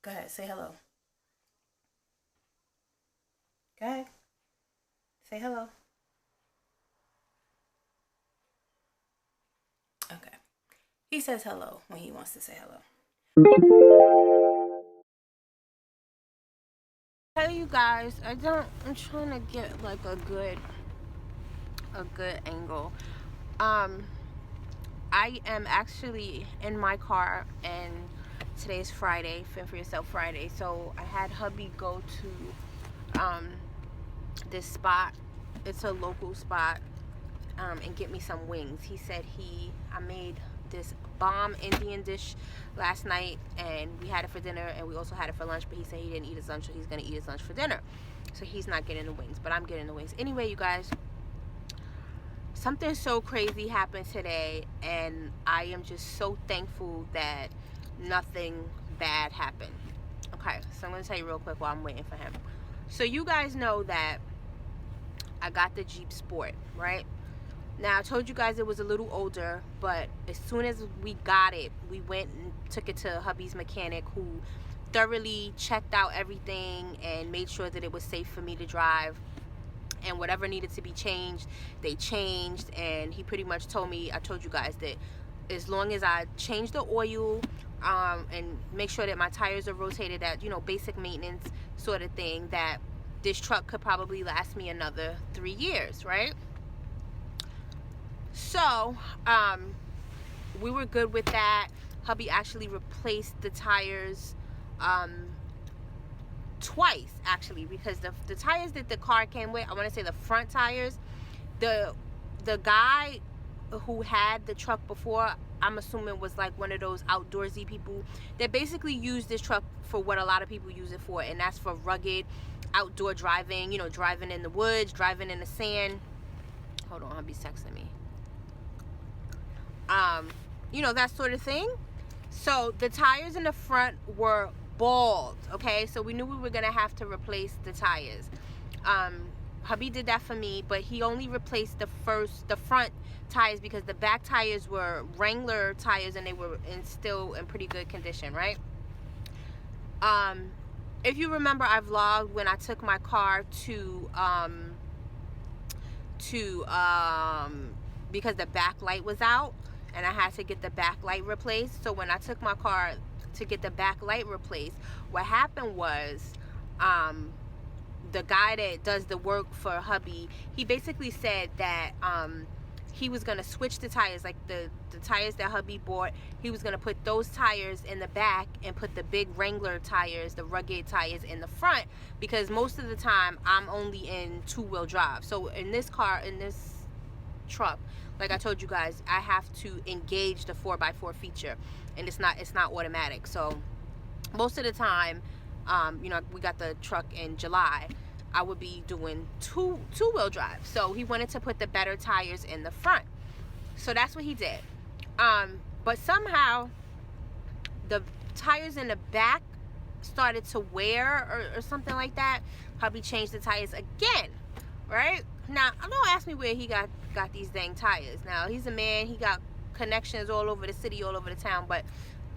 Go ahead, say hello. Go ahead, say hello. Okay. He says hello when he wants to say hello. Hey you guys, I'm trying to get like a good angle. Um, I am actually in my car and today's Friday, Fend for Yourself Friday. So I had hubby go to this spot. It's a local spot, and get me some wings. He said I made this bomb Indian dish last night and we had it for dinner and we also had it for lunch, but he said he didn't eat his lunch, so he's gonna eat his lunch for dinner. So he's not getting the wings, but I'm getting the wings. Anyway, you guys, something so crazy happened today and I am just so thankful that nothing bad happened. Okay, so I'm gonna tell you real quick while I'm waiting for him. So you guys know that I got the Jeep Sport, right? Now I told you guys it was a little older, but as soon as we got it, we went and took it to hubby's mechanic, who thoroughly checked out everything and made sure that it was safe for me to drive, and whatever needed to be changed, they changed. And he pretty much told me, I told you guys, that as long as I change the oil and make sure that my tires are rotated, that, you know, basic maintenance sort of thing, that this truck could probably last me another 3 years, right? So we were good with that. Hubby actually replaced the tires twice, actually, because the tires that the car came with, I want to say the front tires, the guy who had the truck before, I'm assuming was like one of those outdoorsy people that basically use this truck for what a lot of people use it for, and that's for rugged outdoor driving, you know, driving in the woods, driving in the sand. Hold on, hubby's texting me. You know, that sort of thing. So the tires in the front were bald, okay? So we knew we were gonna have to replace the tires. Hubby did that for me, but he only replaced the front tires because the back tires were Wrangler tires and they were still in pretty good condition, right? If you remember, I vlogged when I took my car to because the back light was out and I had to get the back light replaced. So when I took my car to get the back light replaced, what happened was the guy that does the work for hubby, he basically said that he was gonna switch the tires, like the tires that hubby bought, he was gonna put those tires in the back and put the big Wrangler tires, the rugged tires, in the front, because most of the time I'm only in two-wheel drive. So in this car, in this truck, like I told you guys, I have to engage the 4x4 feature, and it's not automatic. So most of the time, you know, we got the truck in July, I would be doing two-wheel drive. So he wanted to put the better tires in the front, so that's what he did. But somehow the tires in the back started to wear or something like that. Hubby changed the tires again, right? Now, don't ask me where he got these dang tires. Now, he's a man, he got connections all over the city, all over the town, but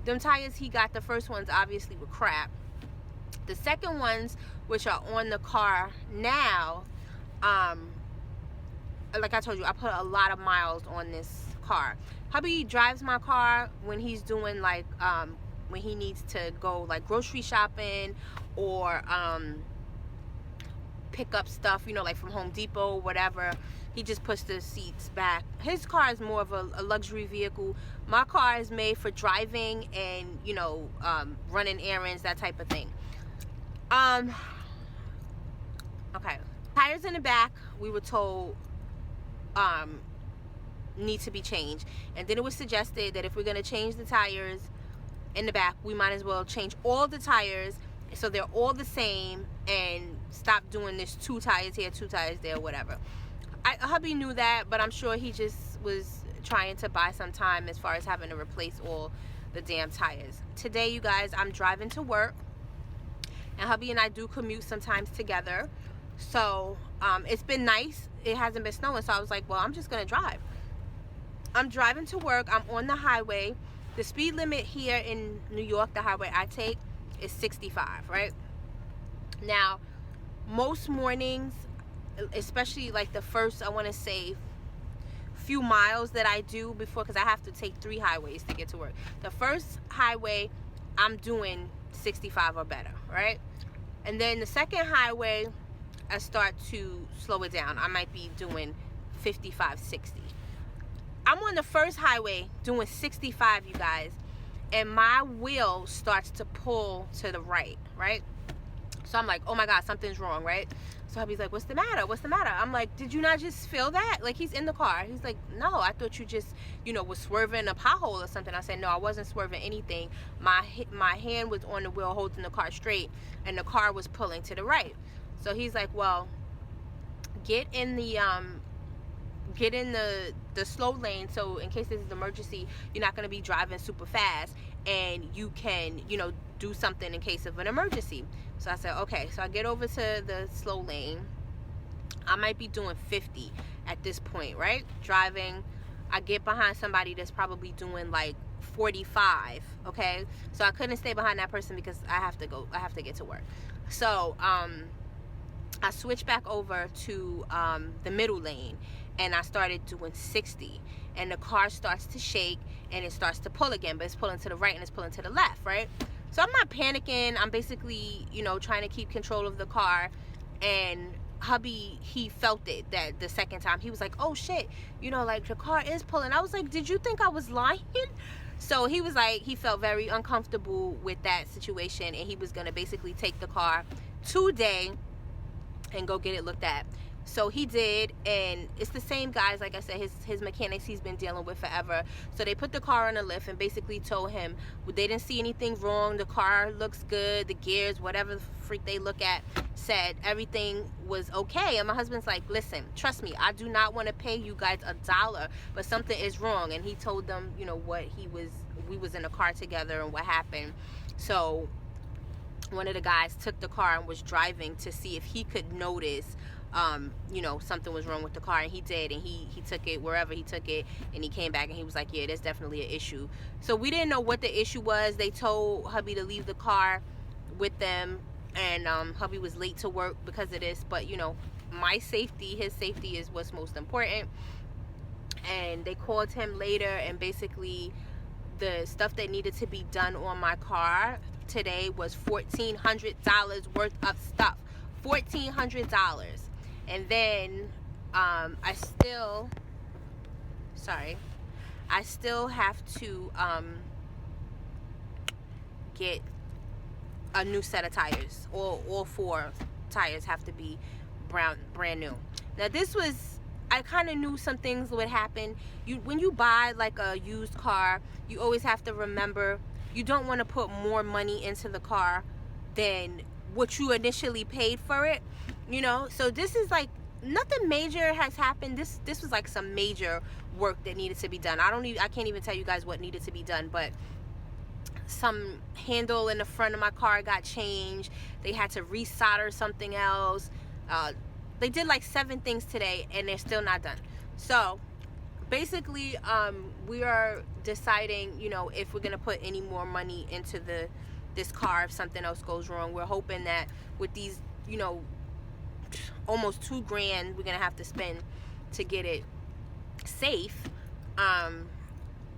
them tires he got, the first ones obviously were crap. The second ones, which are on the car now, like I told you, I put a lot of miles on this car. Hubby drives my car when he's doing like when he needs to go like grocery shopping or pick up stuff, you know, like from Home Depot, whatever. He just puts the seats back. His car is more of a luxury vehicle. My car is made for driving and, you know, running errands, that type of thing. Okay, tires in the back, we were told need to be changed, and then it was suggested that if we're going to change the tires in the back, we might as well change all the tires so they're all the same and stop doing this 2 tires here, 2 tires there, whatever. Hubby knew that, but I'm sure he just was trying to buy some time as far as having to replace all the damn tires. Today, you guys, I'm driving to work, and hubby and I do commute sometimes together. So it's been nice. It hasn't been snowing, so I was like, well, I'm just gonna drive. I'm driving to work. I'm on the highway. The speed limit here in New York, the highway I take, is 65, right? Now, most mornings, especially like the first, I want to say, few miles that I do before, because I have to take 3 highways to get to work. The first highway, I'm doing 65 or better, right? And then the second highway, I start to slow it down. I might be doing 55, 60. I'm on the first highway doing 65, you guys, and my wheel starts to pull to the right, right? So I'm like, oh my God, something's wrong, right? So hubby's like, what's the matter? What's the matter? I'm like, did you not just feel that? Like, he's in the car. He's like, no, I thought you just, was swerving a pothole or something. I said, no, I wasn't swerving anything. My hand was on the wheel holding the car straight, and the car was pulling to the right. So he's like, well, get in the slow lane, so in case this is an emergency, you're not going to be driving super fast, and you can, do something in case of an emergency. So I said, okay. So I get over to the slow lane. I might be doing 50 at this point, right? Driving. I get behind somebody that's probably doing like 45, okay? So I couldn't stay behind that person because I have to get to work. So I switched back over to the middle lane, and I started doing 60, and the car starts to shake and it starts to pull again, but it's pulling to the right and it's pulling to the left, right? So I'm not panicking. I'm basically, trying to keep control of the car. And hubby, he felt it that the second time. He was like, oh shit, like the car is pulling. I was like, did you think I was lying? So he was like, he felt very uncomfortable with that situation, and he was gonna basically take the car today and go get it looked at. So he did, and it's the same guys, like I said, his mechanics he's been dealing with forever. So they put the car on a lift and basically told him they didn't see anything wrong. The car looks good, the gears, whatever the freak they look at, said everything was okay. And my husband's like, listen, trust me, I do not want to pay you guys $1, but something is wrong. And he told them, what we was in a car together and what happened. So one of the guys took the car and was driving to see if he could notice something was wrong with the car, and he did, and he took it wherever he took it, and he came back and he was like, yeah, there's definitely an issue. So we didn't know what the issue was. They told hubby to leave the car with them, and hubby was late to work because of this, but my safety, his safety is what's most important. And they called him later, and basically the stuff that needed to be done on my car today was $1,400 worth of stuff. $1,400. And then I still have to get a new set of tires. All 4 tires have to be brand new. Now this was, I kind of knew some things would happen. When you buy like a used car, you always have to remember, you don't want to put more money into the car than what you initially paid for it, so this is like, nothing major has happened. This was like some major work that needed to be done. I can't even tell you guys what needed to be done, but some handle in the front of my car got changed. They had to resolder something else. They did like 7 things today, and they're still not done. So basically we are deciding, if we're gonna put any more money into this car if something else goes wrong. We're hoping that with these, almost $2,000 we're gonna have to spend to get it safe,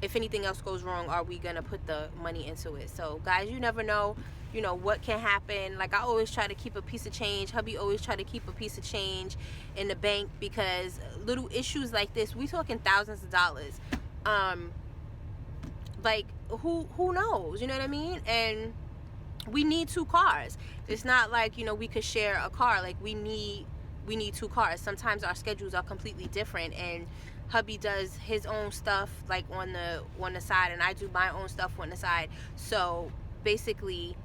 if anything else goes wrong, are we gonna put the money into it? So guys, you never know, what can happen. Like, I always try to keep a piece of change. Hubby always try to keep a piece of change in the bank, because little issues like this, we talking thousands of dollars. Like, who knows, you know what I mean? And we need 2 cars. It's not like, we could share a car. Like, we need 2 cars. Sometimes our schedules are completely different, and hubby does his own stuff like on the side, and I do my own stuff on the side. So basically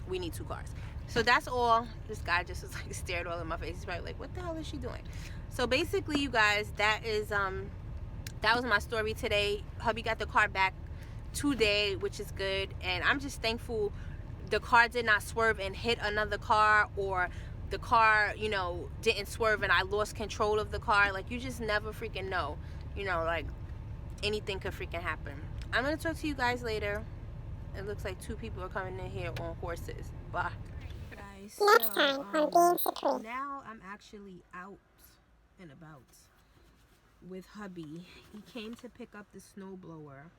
we need 2 cars. So that's all. This guy just was like stared all in my face. He's probably like, what the hell is she doing? So basically, you guys, that was my story today. Hubby got the car back today, which is good, and I'm just thankful the car did not swerve and hit another car, or the car, didn't swerve and I lost control of the car. Like, you just never freaking know, like anything could freaking happen. I'm gonna talk to you guys later. It looks like 2 people are coming in here on horses. Bye. Guys, Next time on Being Supreme. now I'm actually out and about with hubby. He came to pick up the snowblower